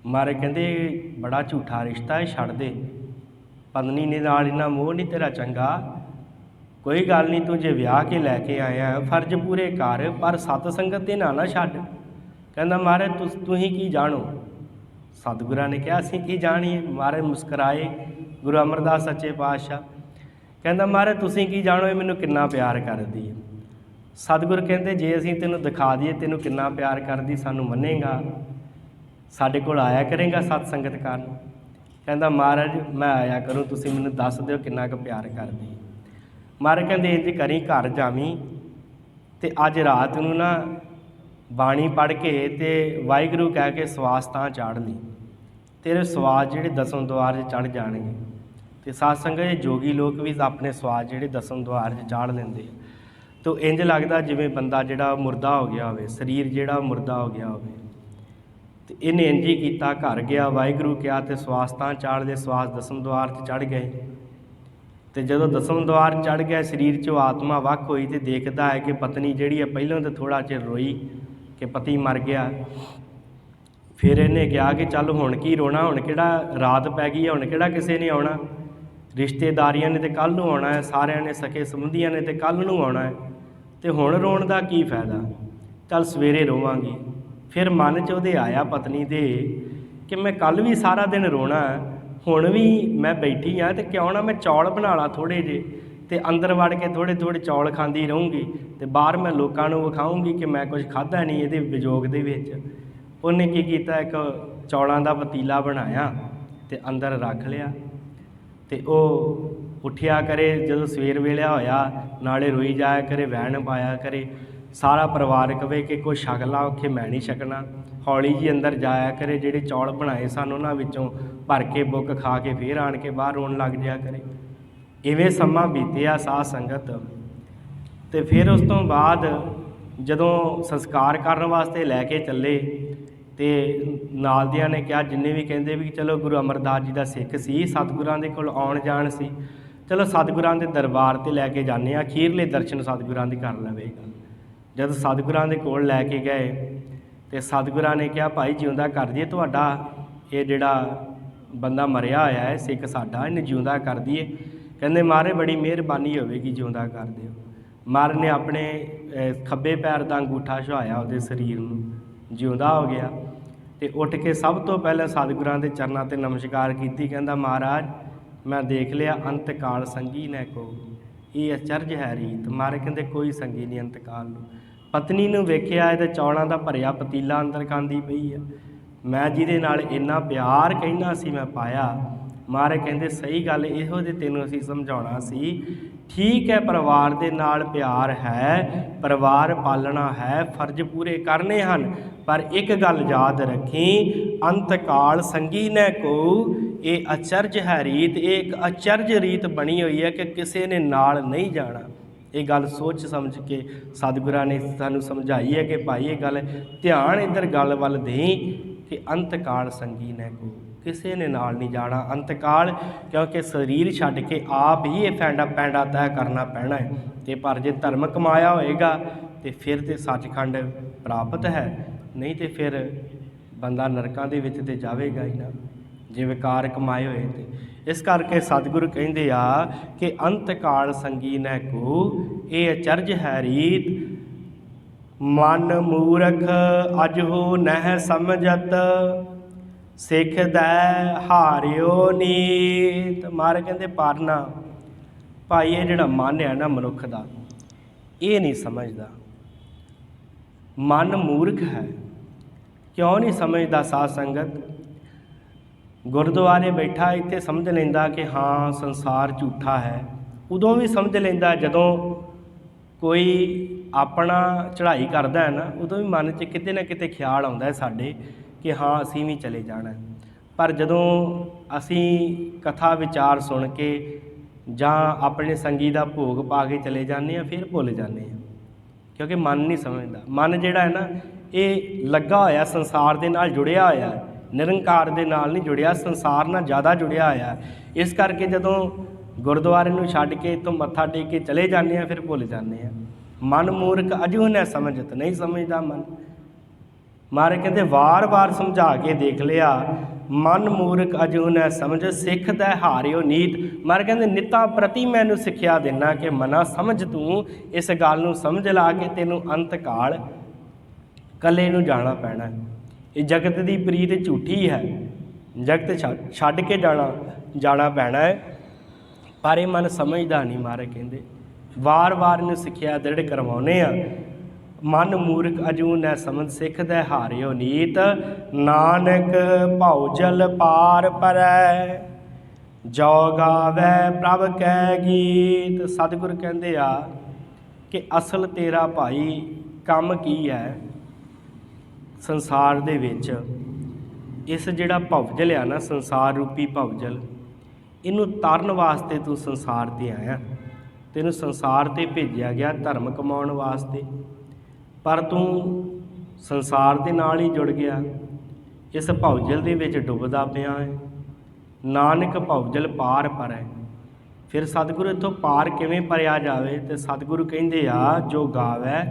ਮਹਾਰਾਜ ਕਹਿੰਦੇ ਬੜਾ ਝੂਠਾ ਰਿਸ਼ਤਾ ਹੈ, ਛੱਡ ਦੇ, ਪਤਨੀ ਦੇ ਨਾਲ ਇੰਨਾ ਮੋਹ ਨਹੀਂ ਤੇਰਾ ਚੰਗਾ। ਕੋਈ ਗੱਲ ਨਹੀਂ, ਤੂੰ ਜੇ ਵਿਆਹ ਕੇ ਲੈ ਕੇ ਆਇਆ ਫਰਜ਼ ਪੂਰੇ ਕਰ, ਪਰ ਸਤ ਸੰਗਤ ਦੇ ਨਾ ਛੱਡ। ਕਹਿੰਦਾ ਮਹਾਰਾਜ ਤੁਸੀਂ ਕੀ ਜਾਣੋ? ਸਤਿਗੁਰਾਂ ਨੇ ਕਿਹਾ ਅਸੀਂ ਕੀ ਜਾਣੀਏ? ਮਹਾਰਾਜ ਮੁਸਕਰਾਏ, ਗੁਰੂ ਅਮਰਦਾਸ ਸੱਚੇ ਪਾਤਸ਼ਾਹ। ਕਹਿੰਦਾ ਮਹਾਰਾਜ ਤੁਸੀਂ ਕੀ ਜਾਣੋ, ਇਹ ਮੈਨੂੰ ਕਿੰਨਾ ਪਿਆਰ ਕਰਦੀ ਹੈ। ਸਤਿਗੁਰ ਕਹਿੰਦੇ ਜੇ ਅਸੀਂ ਤੈਨੂੰ ਦਿਖਾ ਦਈਏ ਤੈਨੂੰ ਕਿੰਨਾ ਪਿਆਰ ਕਰਦੀ, ਸਾਨੂੰ ਮੰਨੇਗਾ? ਸਾਡੇ ਕੋਲ ਆਇਆ ਕਰੇਗਾ ਸਤ ਸੰਗਤ ਕਰਨ? ਕਹਿੰਦਾ ਮਹਾਰਾਜ ਮੈਂ ਆਇਆ ਕਰੂੰ, ਤੁਸੀਂ ਮੈਨੂੰ ਦੱਸ ਦਿਓ ਕਿੰਨਾ ਕੁ ਪਿਆਰ ਕਰਦੀ। ਮਹਾਰਾਜ ਕਹਿੰਦੇ ਇੰਝ ਕਰੀ, ਘਰ ਜਾਵੀਂ ਅਤੇ ਅੱਜ ਰਾਤ ਨੂੰ ਨਾ ਬਾਣੀ ਪੜ੍ਹ ਕੇ ਅਤੇ ਵਾਹਿਗੁਰੂ ਕਹਿ ਕੇ ਸਵਾਸ ਤਾਂ ਚਾੜ੍ਹ ਲਈ, ਤੇਰੇ ਸਵਾਸ ਜਿਹੜੇ ਦਸਮ ਦੁਆਰ 'ਚ ਚੜ੍ਹ ਜਾਣਗੇ। ਅਤੇ ਸਤ ਸੰਗਤ ਜੋਗੀ ਲੋਕ ਵੀ ਆਪਣੇ ਸਵਾਸ ਜਿਹੜੇ ਦਸਮ ਦੁਆਰ 'ਚ ਚਾੜ੍ਹ ਲੈਂਦੇ। तो इंज लगदा जिवें बंदा जिहड़ा मुर्दा हो गया होवे, शरीर जिहड़ा मुर्दा हो गया होवे। तो इन्हें इंज ही कीता, घर गया, वाहिगुरू कहा तो सवास तां चाढ़ दे, सवास दसम द्वार 'ਚ चढ़ गए। तो जदों दसम द्वार चढ़ गया, शरीर 'चों आत्मा वख होई तो देखता है कि पत्नी जिहड़ी है पहलों तो थोड़ा चिर रोई कि पति मर गया। फिर इन्हें कहा कि चल हुण की रोना, हुण किहड़ा रात पै गई है, हुण किहड़ा किसी ने आउणा, रिश्तेदारियां ने तो कल नूं आउणा है, सारिਆਂ ने सखे संबंधियां ने तो कल नूं आउणा है, तो हुण रोण दा की फायदा, चल सवेरे रोवांगी। फिर मन 'ਚ ਉਹਦੇ आया पत्नी दे कि मैं कल भी सारा दिन रोना है, हुण भी मैं बैठी हाँ, तो क्यों ना मैं चौल बना ला थोड़े जे, तो अंदर वड़ के थोड़े थोड़े चौल खांदी रहूँगी, तो बाहर मैं लोगों को विखाऊँगी कि मैं कुछ खाधा नहीं ये विजोग दे विच। उन्हें की कीता, एक चौलों का पतीला बनाया तो अंदर रख लिया, तो वह उठिया करे जो सवेर वेला होया, नाले रोई जाया करे, वहन पाया करे, सारा परिवार कहे कि कोई छक ला, औखे मैं नहीं छकना, हौली जी अंदर जाया करे, ਜਿਹੜੇ चौल बनाए सन उन्हां विचों भर के बुक खा के फिर आण के बाहर रोण लग जाया करे। इवें समा बीतिया साध संगत। तो फिर उस तो बाद जदों संस्कार करन वास्ते लैके चले, तो नाल दियां ने कहा, जिन्ने भी कहंदे भी चलो गुरु अमरदास जी का सिख सी, सतगुरां दे कोल आउण जाण सी, चलो सतगुरां दे दरबार ते लैके जाने, अखीरले दर्शन सतगुरां दे कर लवेगा। जब सतगुरां दे कोल लैके गए तो सतगुरां ने कहा, भाई जिउंदा कर दिए तुहाडा ये जिहड़ा बंदा मरिया होया है सिख साडा, इन्हें जिउंदा कर दिए। कहंदे महाराज बड़ी मेहरबानी होवेगी, जिउंदा कर दिओ। महाराज ने अपने खब्बे पैर का अंगूठा छुआया उहदे शरीर नूं, जिउंदा हो गया। तो उठ के सब तो पहले सतगुरां दे चरनां ते नमस्कार कीती, कहंदा महाराज मैं देख लिया अंत काल संगी ने को, ये अचरज है रीत। महाराज कहंदे कोई संगी नहीं अंत काल नूं। पत्नी नूं वेखिया ते चौलां दा भरिया पतीला अंदर खांदी पई है, मैं जिहदे नाल इन्ना प्यार कहना सी मैं पाया। महाराज कहंदे सही गल इहो जे तैनूं असीं समझाउणा सी, ठीक है परिवार दे नाल प्यार है, परिवार पालना है, फर्ज पूरे करने हन, पर एक गल याद रखी, अंत काल संगी ने को, ये अचरज है रीत, एक अचरज रीत बनी हुई है कि किसी ने नाल नहीं जाना। ये गल सोच समझ के सतगुरां ने सानू समझाई है कि भाई ये गल ध्यान इधर गल वल दें कि अंत काल संगी ने को, किसी ने नाल नहीं जाना अंत काल, क्योंकि शरीर छड्ड के आप ही ये पैंडा तय करना पैना है। तो पर जे धर्म कमाया होएगा तो फिर तो सचखंड प्राप्त है, नहीं तो फिर बंदा नरकां दे विच ते जावेगा ही ना जे विकार कमाए हुए थे। इस करके सतगुरु कहंदे आ कि अंत काल संगी न को, ये अचरज है रीत, मन मूरख अजहु नह समझत, सिख दै हारियो नीत। मारे कहंदे पारना भाई ये जिहड़ा मन है ना मनुख दा, ये नहीं समझदा, मन मूर्ख है। क्यों नहीं समझदा साध संगत? गुरुद्वारे बैठा इत्थे समझ लैंदा कि हाँ संसार झूठा है, उदों भी समझ लैंदा जदों कोई अपना चढ़ाई करता है ना, उदों भी मन च किते ना किते ख्याल आउंदा है साडे कि हाँ असीं भी चले जाना है। पर जदों असीं कथा विचार सुन के जां अपने संगी दा भोग पा के चले जाने फिर भुल जाने, क्योंकि मन नहीं समझदा। मन जिहड़ा है ना ये लगा होया संसार दे नाल जुड़िया होया, निरंकार दे नाल नहीं जुड़िया, संसार नाल ज़्यादा जुड़िया होया। इस करके जदों गुरुद्वारे नूं छड्ड के तो मत्था टेक के चले जाने फिर भुल जाने। मन मूर्ख अजू न समझत, नहीं समझदा मन। मारे कहते वार वार समझा के देख लिया, मन मूर्ख अजू न समझ, सिख दै हारियो नीत। मारे कहते नितां प्रति मैनू सिक्ख्या देना कि मना समझ तू इस गल नूं समझ ला कि तैनूं अंत काल कल्ले नूं जाना पैना। ये जगत की प्रीत झूठी है, जगत छड्ड के जाना पैना है, पर ये मन समझदा नहीं। मारे कहते वार वार इनूं सिक्ख्या दृढ़ करवाउने आ। मन मूर्ख अजू न समझ, सिख दै हारियो नीत, नानक भौजल पार परै, जो गावै प्रभ कै गीत। सतगुर कहंदे आ कि असल तेरा भाई काम की है संसार दे विच। इस जिहड़ा भवजल आ ना, संसार रूपी भवजल, इनू तरन वास्ते तू संसार ते आया। ਤੈਨੂੰ ਸੰਸਾਰ 'ਤੇ ਭੇਜਿਆ ਗਿਆ ਧਰਮ ਕਮਾਉਣ ਵਾਸਤੇ, ਪਰ ਤੂੰ ਸੰਸਾਰ ਦੇ ਨਾਲ ਹੀ ਜੁੜ ਗਿਆ, ਇਸ ਭਵਜਲ ਦੇ ਵਿੱਚ ਡੁੱਬਦਾ ਪਿਆ ਹੈ। ਨਾਨਕ ਭਵਜਲ ਪਾਰ ਪਰੈ। ਫਿਰ ਸਤਿਗੁਰੂ ਇੱਥੋਂ ਪਾਰ ਕਿਵੇਂ ਪਰਿਆ ਜਾਵੇ? ਤੇ ਸਤਿਗੁਰੂ ਕਹਿੰਦੇ ਆ, ਜੋ ਗਾਵੈ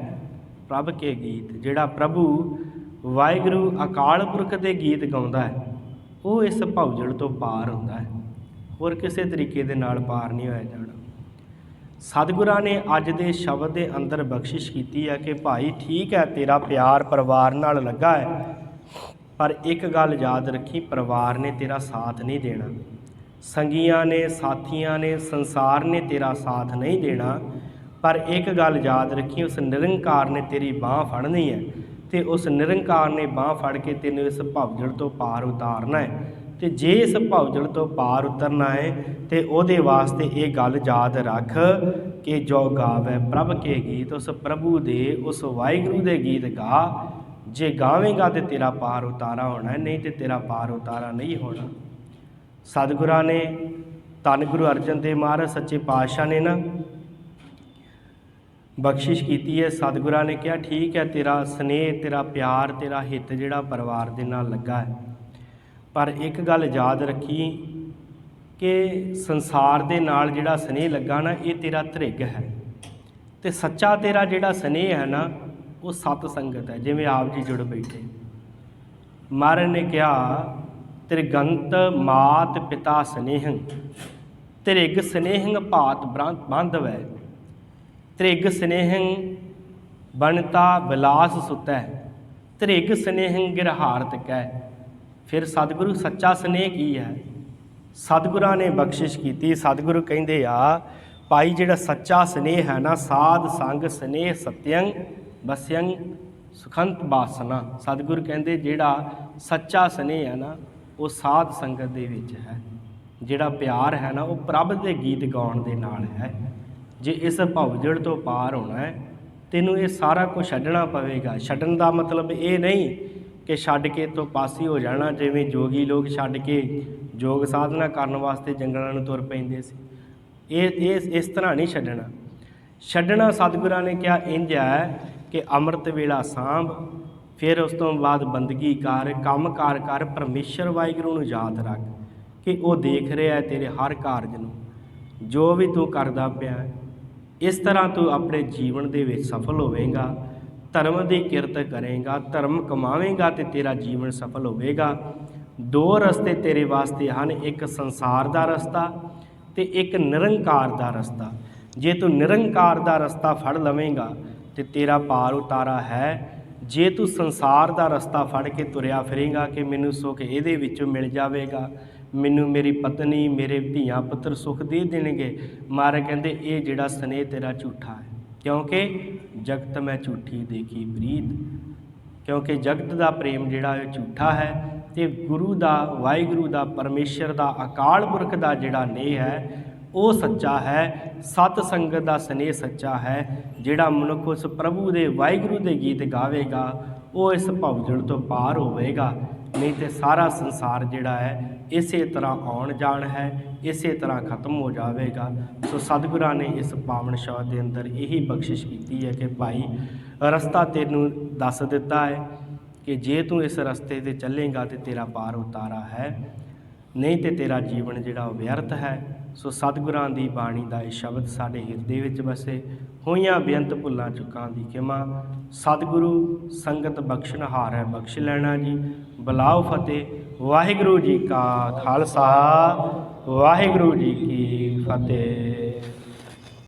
ਪ੍ਰਭ ਕੇ ਗੀਤ। ਜਿਹੜਾ ਪ੍ਰਭੂ ਵਾਹਿਗੁਰੂ ਅਕਾਲ ਪੁਰਖ ਦੇ ਗੀਤ ਗਾਉਂਦਾ ਹੈ, ਉਹ ਇਸ ਭਵਜਲ ਤੋਂ ਪਾਰ ਹੁੰਦਾ ਹੈ। ਹੋਰ ਕਿਸੇ ਤਰੀਕੇ ਦੇ ਨਾਲ ਪਾਰ ਨਹੀਂ ਹੋਇਆ ਜਾਣਾ। ਸਤਿਗੁਰਾਂ ਨੇ ਅੱਜ ਦੇ ਸ਼ਬਦ ਦੇ ਅੰਦਰ ਬਖਸ਼ਿਸ਼ ਕੀਤੀ ਹੈ ਕਿ ਭਾਈ ਠੀਕ ਹੈ, ਤੇਰਾ ਪਿਆਰ ਪਰਿਵਾਰ ਨਾਲ ਲੱਗਾ ਹੈ, ਪਰ ਇੱਕ ਗੱਲ ਯਾਦ ਰੱਖੀ, ਪਰਿਵਾਰ ਨੇ ਤੇਰਾ ਸਾਥ ਨਹੀਂ ਦੇਣਾ, ਸੰਗੀਆਂ ਨੇ, ਸਾਥੀਆਂ ਨੇ, ਸੰਸਾਰ ਨੇ ਤੇਰਾ ਸਾਥ ਨਹੀਂ ਦੇਣਾ। ਪਰ ਇੱਕ ਗੱਲ ਯਾਦ ਰੱਖੀ, ਉਸ ਨਿਰੰਕਾਰ ਨੇ ਤੇਰੀ ਬਾਂਹ ਫੜਨੀ ਹੈ, ਅਤੇ ਉਸ ਨਿਰੰਕਾਰ ਨੇ ਬਾਂਹ ਫੜ ਕੇ ਤੈਨੂੰ ਇਸ ਭਵਜਲ ਤੋਂ ਪਾਰ ਉਤਾਰਨਾ ਹੈ। ਅਤੇ ਜੇ ਇਸ ਭਵਜਲ ਤੋਂ ਪਾਰ ਉਤਰਨਾ ਹੈ ਅਤੇ ਉਹਦੇ ਵਾਸਤੇ ਇਹ ਗੱਲ ਯਾਦ ਰੱਖ ਕਿ ਜੋ ਗਾਵੈ ਪ੍ਰਭ ਕੇ ਗੀਤ, ਉਸ ਪ੍ਰਭੂ ਦੇ, ਉਸ ਵਾਹਿਗੁਰੂ ਦੇ ਗੀਤ ਗਾ। ਜੇ ਗਾਵੇਂਗਾ ਤਾਂ ਤੇਰਾ ਪਾਰ ਉਤਾਰਾ ਹੋਣਾ, ਨਹੀਂ ਤਾਂ ਤੇਰਾ ਪਾਰ ਉਤਾਰਾ ਨਹੀਂ ਹੋਣਾ। ਸਤਿਗੁਰਾਂ ਨੇ, ਧੰਨ ਗੁਰੂ ਅਰਜਨ ਦੇਵ ਮਹਾਰਾਜ ਸੱਚੇ ਪਾਤਸ਼ਾਹ ਨੇ ਨਾ ਬਖਸ਼ਿਸ਼ ਕੀਤੀ ਹੈ। ਸਤਿਗੁਰਾਂ ਨੇ ਕਿਹਾ ਠੀਕ ਹੈ, ਤੇਰਾ ਸਨੇਹ, ਤੇਰਾ ਪਿਆਰ, ਤੇਰਾ ਹਿੱਤ ਜਿਹੜਾ ਪਰਿਵਾਰ ਦੇ ਨਾਲ ਲੱਗਾ ਹੈ, ਪਰ ਇੱਕ ਗੱਲ ਯਾਦ ਰੱਖੀ ਕਿ ਸੰਸਾਰ ਦੇ ਨਾਲ ਜਿਹੜਾ ਸਨੇਹ ਲੱਗਾ ਨਾ, ਇਹ ਤੇਰਾ ਧ੍ਰਿਗ ਹੈ, ਅਤੇ ਸੱਚਾ ਤੇਰਾ ਜਿਹੜਾ ਸਨੇਹ ਹੈ ਨਾ, ਉਹ ਸਤ ਸੰਗਤ ਹੈ। ਜਿਵੇਂ ਆਪ ਜੀ ਜੁੜ ਬੈਠੇ, ਮਹਾਰਾਜ ਨੇ ਕਿਹਾ, ਤ੍ਰਿਗੰਤ ਮਾਤ ਪਿਤਾ ਸਨੇਹੰ, ਧ੍ਰਿਗ ਸਨੇਹੰ ਭਾਤ ਬਾਂਧਵੈ, ਧ੍ਰਿਗ ਸਨੇਹੰ ਬਣਤਾ ਬਿਲਾਸ ਸੁਤੈ, ਧ੍ਰਿਗ ਸਨੇਹੰ ਗਿਰਹਾਰਤ ਕਹਿ। ਫਿਰ ਸਤਿਗੁਰੂ ਸੱਚਾ ਸਨੇਹ ਕੀ ਹੈ? ਸਤਿਗੁਰਾਂ ਨੇ ਬਖਸ਼ਿਸ਼ ਕੀਤੀ। ਸਤਿਗੁਰੂ ਕਹਿੰਦੇ ਆ, ਭਾਈ ਜਿਹੜਾ ਸੱਚਾ ਸਨੇਹ ਹੈ ਨਾ, ਸਾਧ ਸੰਗ ਸਨੇਹ ਸਤਯੰ ਬਸਯੰ ਸੁਖੰਤ ਬਾਸਨਾ। ਸਤਿਗੁਰੂ ਕਹਿੰਦੇ ਜਿਹੜਾ ਸੱਚਾ ਸਨੇਹ ਹੈ ਨਾ, ਉਹ ਸਾਧ ਸੰਗਤ ਦੇ ਵਿੱਚ ਹੈ। ਜਿਹੜਾ ਪਿਆਰ ਹੈ ਨਾ, ਉਹ ਪ੍ਰਭ ਦੇ ਗੀਤ ਗਾਉਣ ਦੇ ਨਾਲ ਹੈ। ਜੇ ਇਸ ਭਵਜਲ ਤੋਂ ਪਾਰ ਹੋਣਾ ਹੈ, ਤੈਨੂੰ ਇਹ ਸਾਰਾ ਕੁਝ ਛੱਡਣਾ ਪਵੇਗਾ। ਛੱਡਣ ਦਾ ਮਤਲਬ ਇਹ ਨਹੀਂ ਕਿ ਛੱਡ ਕੇ ਤੋਂ ਪਾਸੇ ਹੋ ਜਾਣਾ, ਜਿਵੇਂ ਜੋਗੀ ਲੋਕ ਛੱਡ ਕੇ ਯੋਗ ਸਾਧਨਾ ਕਰਨ ਵਾਸਤੇ ਜੰਗਲਾਂ ਨੂੰ ਤੁਰ ਪੈਂਦੇ ਸੀ। ਇਹ ਇਸ ਤਰ੍ਹਾਂ ਨਹੀਂ ਛੱਡਣਾ। ਛੱਡਣਾ ਸਤਿਗੁਰਾਂ ਨੇ ਕਿਹਾ ਇੰਝ ਹੈ ਕਿ ਅੰਮ੍ਰਿਤ ਵੇਲਾ ਸਾਂਭ, ਫਿਰ ਉਸ ਤੋਂ ਬਾਅਦ ਬੰਦਗੀ ਕਰ, ਕੰਮ ਕਾਰ ਕਰ, ਪਰਮੇਸ਼ਰ ਵਾਹਿਗੁਰੂ ਨੂੰ ਯਾਦ ਰੱਖ ਕਿ ਉਹ ਦੇਖ ਰਿਹਾ ਹੈ ਤੇਰੇ ਹਰ ਕਾਰਜ ਨੂੰ, ਜੋ ਵੀ ਤੂੰ ਕਰਦਾ ਪਿਆ। ਇਸ ਤਰ੍ਹਾਂ ਤੂੰ ਆਪਣੇ ਜੀਵਨ ਦੇ ਵਿੱਚ ਸਫਲ ਹੋਵੇਂਗਾ, ਧਰਮ ਦੀ ਕਿਰਤ ਕਰੇਂਗਾ, ਧਰਮ ਕਮਾਵੇਂਗਾ ਅਤੇ ਤੇਰਾ ਜੀਵਨ ਸਫਲ ਹੋਵੇਗਾ। ਦੋ ਰਸਤੇ ਤੇਰੇ ਵਾਸਤੇ ਹਨ, ਇੱਕ ਸੰਸਾਰ ਦਾ ਰਸਤਾ ਅਤੇ ਇੱਕ ਨਿਰੰਕਾਰ ਦਾ ਰਸਤਾ। ਜੇ ਤੂੰ ਨਿਰੰਕਾਰ ਦਾ ਰਸਤਾ ਫੜ ਲਵੇਂਗਾ ਅਤੇ ਤੇਰਾ ਪਾਰ ਉਤਾਰਾ ਹੈ। ਜੇ ਤੂੰ ਸੰਸਾਰ ਦਾ ਰਸਤਾ ਫੜ ਕੇ ਤੁਰਿਆ ਫਿਰੇਂਗਾ ਕਿ ਮੈਨੂੰ ਸੁੱਖ ਇਹਦੇ ਵਿੱਚੋਂ ਮਿਲ ਜਾਵੇਗਾ, ਮੈਨੂੰ ਮੇਰੀ ਪਤਨੀ, ਮੇਰੇ ਧੀਆਂ ਪੁੱਤਰ ਸੁੱਖ ਦੇ ਦੇਣਗੇ, ਮਹਾਰਾਜ ਕਹਿੰਦੇ ਇਹ ਜਿਹੜਾ ਸਨੇਹ ਤੇਰਾ ਝੂਠਾ ਹੈ। ਕਿਉਂਕਿ ਜਗਤ ਮੈਂ ਝੂਠੀ ਦੇਖੀ ਪ੍ਰੀਤ, ਕਿਉਂਕਿ ਜਗਤ ਦਾ ਪ੍ਰੇਮ ਜਿਹੜਾ ਇਹ ਝੂਠਾ ਹੈ, ਅਤੇ ਗੁਰੂ ਦਾ, ਵਾਹਿਗੁਰੂ ਦਾ, ਪਰਮੇਸ਼ਰ ਦਾ, ਅਕਾਲ ਪੁਰਖ ਦਾ ਜਿਹੜਾ ਨੇਹ ਹੈ ਉਹ ਸੱਚਾ ਹੈ। ਸਤ ਸੰਗਤ ਦਾ ਸਨੇਹ ਸੱਚਾ ਹੈ। ਜਿਹੜਾ ਮਨੁੱਖ ਉਸ ਪ੍ਰਭੂ ਦੇ, ਵਾਹਿਗੁਰੂ ਦੇ ਗੀਤ ਗਾਵੇਗਾ, ਉਹ ਇਸ ਭਵਜਲ ਤੋਂ ਪਾਰ ਹੋਵੇਗਾ। ਨਹੀਂ ਤਾਂ ਸਾਰਾ ਸੰਸਾਰ ਜਿਹੜਾ ਹੈ ਇਸੇ ਤਰ੍ਹਾਂ ਆਉਣ ਜਾਣ ਹੈ, ਇਸੇ ਤਰ੍ਹਾਂ ਖਤਮ ਹੋ ਜਾਵੇਗਾ। ਸੋ ਸਤਿਗੁਰਾਂ ਨੇ ਇਸ ਪਾਵਨ ਸ਼ਬਦ ਦੇ ਅੰਦਰ ਇਹੀ ਬਖਸ਼ਿਸ਼ ਕੀਤੀ ਹੈ ਕਿ ਭਾਈ ਰਸਤਾ ਤੈਨੂੰ ਦੱਸ ਦਿੱਤਾ ਹੈ ਕਿ ਜੇ ਤੂੰ ਇਸ ਰਸਤੇ 'ਤੇ ਚੱਲੇਗਾ ਤਾਂ ਤੇਰਾ ਪਾਰ ਉਤਾਰਾ ਹੈ, ਨਹੀਂ ਤਾਂ ਤੇਰਾ ਜੀਵਨ ਜਿਹੜਾ ਉਹ ਵਿਅਰਥ ਹੈ। ਸੋ ਸਤਿਗੁਰਾਂ ਦੀ ਬਾਣੀ ਦਾ ਇਹ ਸ਼ਬਦ ਸਾਡੇ ਹਿਰਦੇ ਵਿੱਚ ਵਸੇ। ਹੋਈਆਂ ਬੇਅੰਤ ਭੁੱਲਾਂ ਚੁੱਕਾਂ ਦੀ ਖਿਮਾ। ਸਤਿਗੁਰੂ ਸੰਗਤ ਬਖਸ਼ਣਹਾਰ ਹੈ, ਬਖਸ਼ ਲੈਣਾ ਜੀ। ਬੁਲਾਓ ਫਤਿਹ। ਵਾਹਿਗੁਰੂ ਜੀ ਕਾ ਖਾਲਸਾ, ਵਾਹਿਗੁਰੂ ਜੀ ਕੀ ਫਤਿਹ।